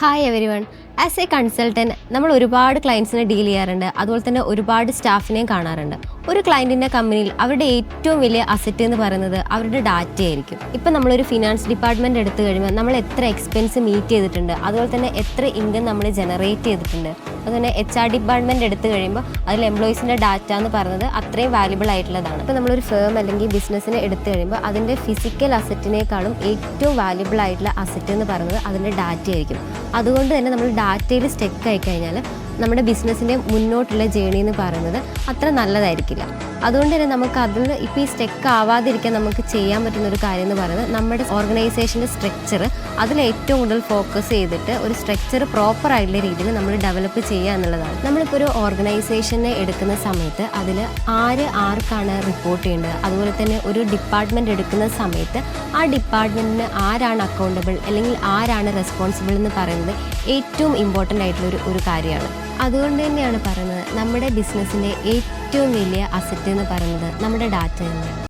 Hi every one. As A consultant നമ്മൾ ഒരുപാട് ക്ലയൻസിനെ deal ചെയ്യാറുണ്ട്. അതുപോലെ തന്നെ ഒരുപാട് സ്റ്റാഫിനെയും കാണാറുണ്ട്. ഒരു ക്ലയൻറ്റിൻ്റെ കമ്പനിയിൽ അവരുടെ ഏറ്റവും വലിയ അസറ്റ് എന്ന് പറയുന്നത് അവരുടെ ഡാറ്റ ആയിരിക്കും. ഇപ്പം നമ്മളൊരു ഫിനാൻസ് ഡിപ്പാർട്ട്മെൻറ്റ് എടുത്തു കഴിയുമ്പോൾ നമ്മൾ എത്ര എക്സ്പെൻസ് മീറ്റ് ചെയ്തിട്ടുണ്ട്, അതുപോലെ തന്നെ എത്ര ഇൻകം നമ്മൾ ജനറേറ്റ് ചെയ്തിട്ടുണ്ട്. അതുപോലെ HR ഡിപ്പാർട്ട്മെൻറ്റ് എടുത്തു കഴിയുമ്പോൾ അതിൽ എംപ്ലോയീസിൻ്റെ ഡാറ്റ എന്ന് പറയുന്നത് അത്രയും വാല്യുബിൾ ആയിട്ടുള്ളതാണ്. ഇപ്പോൾ നമ്മളൊരു ഫേം അല്ലെങ്കിൽ ബിസിനസ്സിനെ എടുത്തു കഴിയുമ്പോൾ അതിൻ്റെ ഫിസിക്കൽ അസറ്റിനേക്കാളും ഏറ്റവും വാല്യുബിൾ ആയിട്ടുള്ള അസറ്റ് എന്ന് പറയുന്നത് അതിൻ്റെ ഡാറ്റ ആയിരിക്കും. അതുകൊണ്ട് തന്നെ നമ്മൾ ഡാറ്റയിൽ സ്റ്റെക്ക് ആയി കഴിഞ്ഞാൽ നമ്മുടെ ബിസിനസ്സിൻ്റെ മുന്നോട്ടുള്ള ജേണി എന്ന് പറയുന്നത് അത്ര നല്ലതായിരിക്കില്ല. അതുകൊണ്ട് തന്നെ നമുക്ക് അതിൽ ഇപ്പോൾ ഈ സ്റ്റെക്ക് ആവാതിരിക്കാൻ നമുക്ക് ചെയ്യാൻ പറ്റുന്ന ഒരു കാര്യം എന്ന് പറയുന്നത് നമ്മുടെ ഓർഗനൈസേഷൻ്റെ സ്ട്രക്ചർ അതിൽ ഏറ്റവും കൂടുതൽ ഫോക്കസ് ചെയ്തിട്ട് ഒരു സ്ട്രക്ചർ പ്രോപ്പർ ആയിട്ടുള്ള രീതിയിൽ നമ്മൾ ഡെവലപ്പ് ചെയ്യുക എന്നുള്ളതാണ്. നമ്മളിപ്പോൾ ഒരു ഓർഗനൈസേഷനെ എടുക്കുന്ന സമയത്ത് അതിൽ ആർക്കാണ് റിപ്പോർട്ട് ചെയ്യേണ്ടത്, അതുപോലെ തന്നെ ഒരു ഡിപ്പാർട്ട്മെൻറ്റ് എടുക്കുന്ന സമയത്ത് ആ ഡിപ്പാർട്ട്മെൻറ്റിന് ആരാണ് അക്കൗണ്ടബിൾ അല്ലെങ്കിൽ ആരാണ് റെസ്പോൺസിബിൾ എന്ന് പറയുന്നത് ഏറ്റവും ഇമ്പോർട്ടൻ്റ് ആയിട്ടുള്ള ഒരു കാര്യമാണ്. അതുകൊണ്ട് തന്നെയാണ് പറയുന്നത് നമ്മുടെ ബിസിനസ്സിൻ്റെ ഏറ്റവും വലിയ അസറ്റ് എന്ന് പറയുന്നത് നമ്മുടെ ഡാറ്റ തന്നെയാണ്.